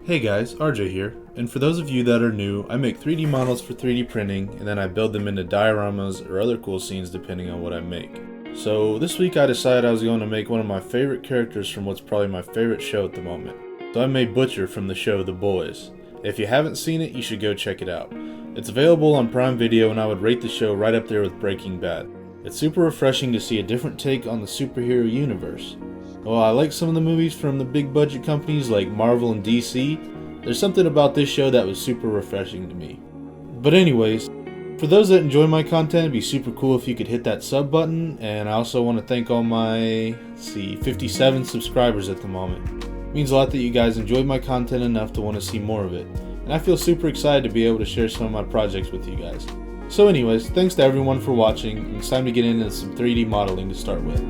Hey guys, RJ here, and for those of you that are new, I make 3D models for 3D printing and then I build them into dioramas or other cool scenes depending on what I make. So this week I decided I was going to make one of my favorite characters from what's probably my favorite show at the moment. So I made Butcher from the show The Boys. If you haven't seen it, you should go check it out. It's available on Prime Video and I would rate the show right up there with Breaking Bad. It's super refreshing to see a different take on the superhero universe. While I like some of the movies from the big budget companies like Marvel and DC, there's something about this show that was super refreshing to me. But anyways, for those that enjoy my content, it'd be super cool if you could hit that sub button, and I also want to thank all my, 57 subscribers at the moment. It means a lot that you guys enjoyed my content enough to want to see more of it, and I feel super excited to be able to share some of my projects with you guys. So anyways, thanks to everyone for watching, and it's time to get into some 3D modeling to start with.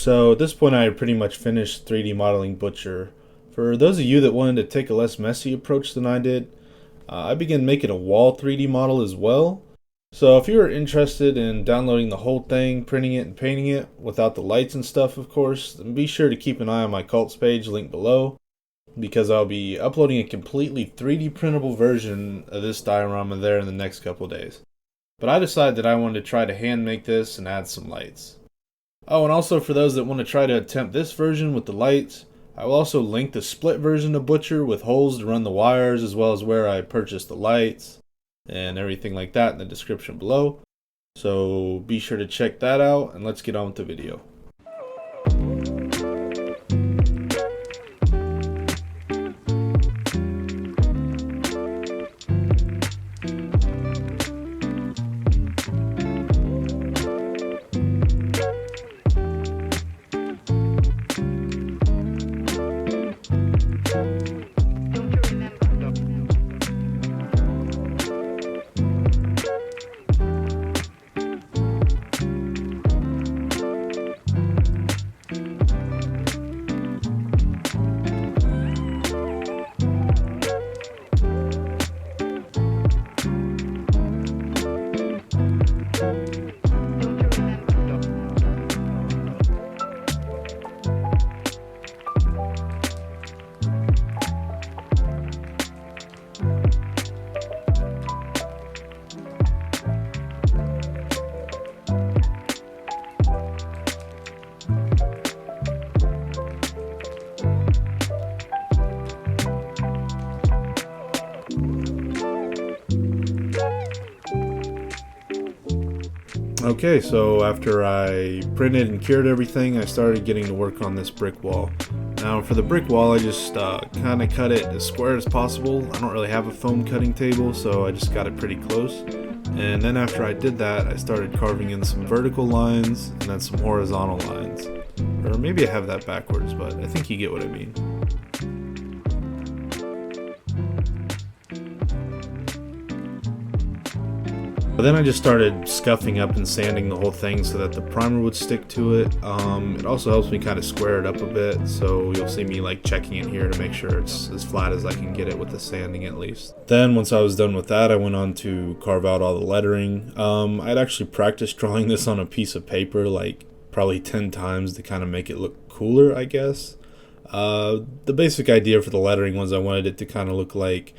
So at this point I had pretty much finished 3D modeling Butcher. For those of you that wanted to take a less messy approach than I did, I began making a wall 3D model as well. So if you are interested in downloading the whole thing, printing it and painting it, without the lights and stuff of course, then be sure to keep an eye on my Cults page linked below, because I'll be uploading a completely 3D printable version of this diorama there in the next couple days. But I decided that I wanted to try to hand make this and add some lights. Oh, and also for those that want to try to attempt this version with the lights, I will also link the split version of Butcher with holes to run the wires, as well as where I purchased the lights and everything like that in the description below. So be sure to check that out, and let's get on with the video. Okay, so after I printed and cured everything, I started getting to work on this brick wall. Now for the brick wall, I just kind of cut it as square as possible. I don't really have a foam cutting table, so I just got it pretty close. And then after I did that, I started carving in some vertical lines and then some horizontal lines. Or maybe I have that backwards, but I think you get what I mean. But then I just started scuffing up and sanding the whole thing so that the primer would stick to it. It also helps me kind of square it up a bit, so you'll see me like checking it here to make sure it's as flat as I can get it with the sanding at least. Then once I was done with that, I went on to carve out all the lettering. I'd actually practiced drawing this on a piece of paper like probably 10 times to kind of make it look cooler, I guess. The basic idea for the lettering was I wanted it to kind of look like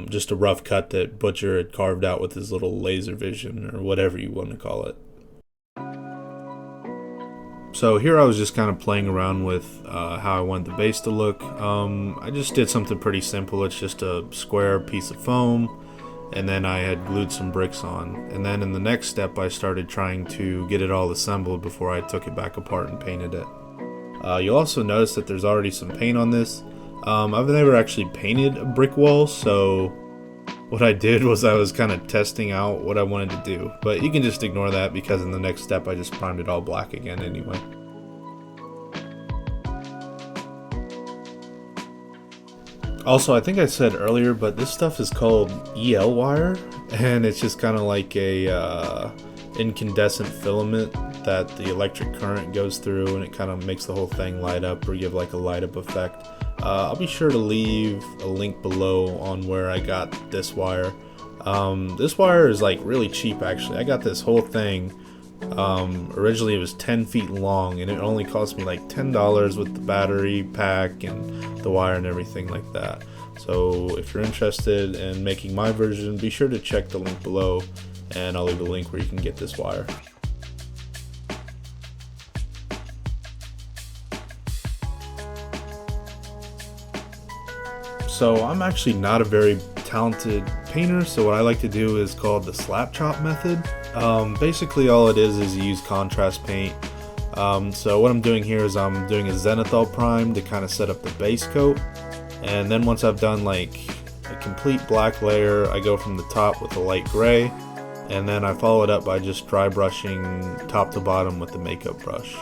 just a rough cut that Butcher had carved out with his little laser vision, or whatever you want to call it. So here I was just kind of playing around with how I wanted the base to look. I just did something pretty simple. It's just a square piece of foam, and then I had glued some bricks on. And then in the next step, I started trying to get it all assembled before I took it back apart and painted it. You'll also notice that there's already some paint on this. I've never actually painted a brick wall, so what I did was I was kind of testing out what I wanted to do. But you can just ignore that because in the next step I just primed it all black again anyway. Also, I think I said earlier, but this stuff is called EL wire, and it's just kind of like a incandescent filament that the electric current goes through, and it kind of makes the whole thing light up or give like a light up effect. I'll be sure to leave a link below on where I got this wire. This wire is like really cheap actually. I got this whole thing. Originally it was 10 feet long, and it only cost me like $10 with the battery pack and the wire and everything like that. So if you're interested in making my version, be sure to check the link below, and I'll leave a link where you can get this wire. So I'm actually not a very talented painter, so what I like to do is called the slap chop method. Basically all it is you use contrast paint. So what I'm doing here is I'm doing a zenithal prime to kind of set up the base coat, and then once I've done like a complete black layer, I go from the top with a light gray, and then I follow it up by just dry brushing top to bottom with the makeup brush.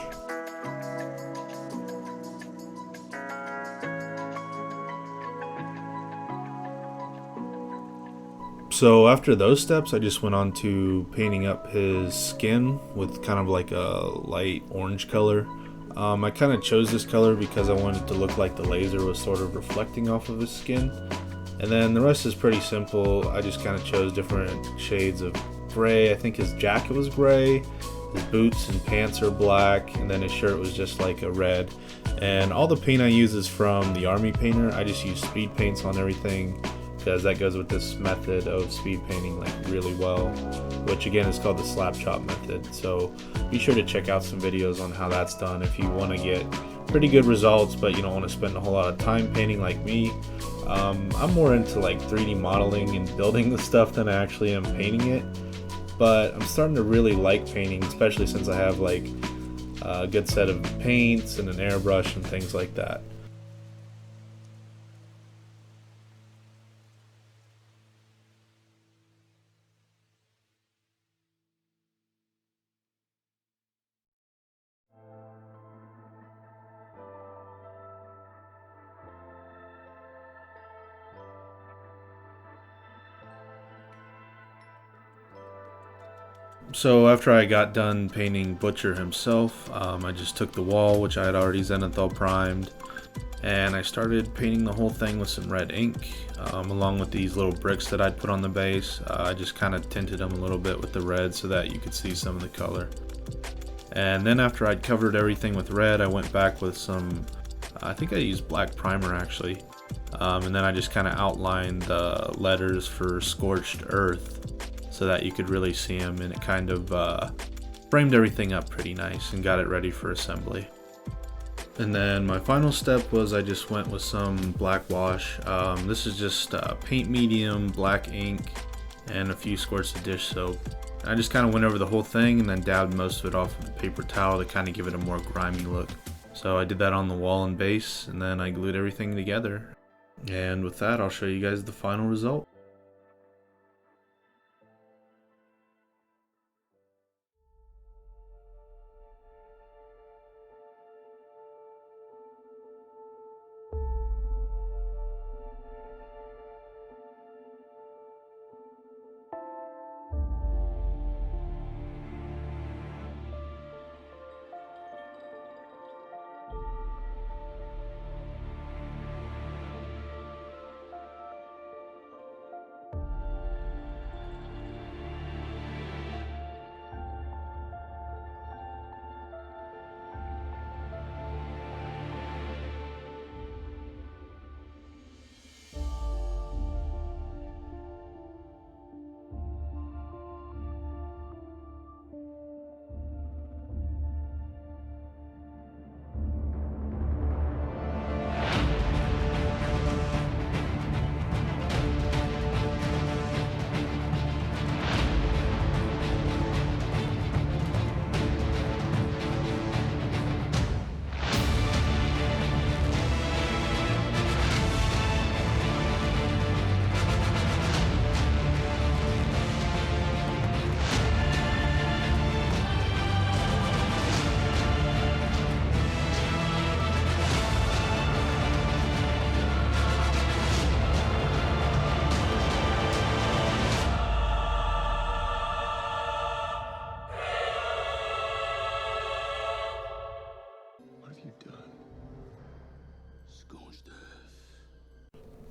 So after those steps, I just went on to painting up his skin with kind of like a light orange color. I kind of chose this color because I wanted it to look like the laser was sort of reflecting off of his skin. And then the rest is pretty simple. I just kind of chose different shades of gray. I think his jacket was gray, his boots and pants are black, and then his shirt was just like a red. And all the paint I use is from the Army Painter. I just use speed paints on everything, because that goes with this method of speed painting like really well, which again is called the slap chop method. So be sure to check out some videos on how that's done if you want to get pretty good results but you don't want to spend a whole lot of time painting like me. I'm more into like 3D modeling and building the stuff than I actually am painting it, but I'm starting to really like painting, especially since I have like a good set of paints and an airbrush and things like that. So after I got done painting Butcher himself, I just took the wall, which I had already zenithal primed, and I started painting the whole thing with some red ink, along with these little bricks that I'd put on the base. I just kind of tinted them a little bit with the red so that you could see some of the color. And then after I'd covered everything with red, I went back with some, I think I used black primer actually, and then I just kind of outlined the letters for Scorched Earth, so that you could really see them, and it kind of framed everything up pretty nice and got it ready for assembly. And then my final step was I just went with some black wash. This is just paint medium, black ink, and a few squirts of dish soap. And I just kind of went over the whole thing and then dabbed most of it off with a paper towel to kind of give it a more grimy look. So I did that on the wall and base, and then I glued everything together. And with that, I'll show you guys the final result.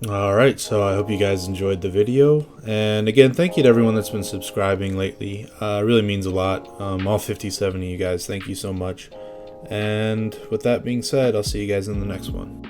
Alright, so I hope you guys enjoyed the video, and again, thank you to everyone that's been subscribing lately. It really means a lot. All 57 of you guys, thank you so much. And with that being said, I'll see you guys in the next one.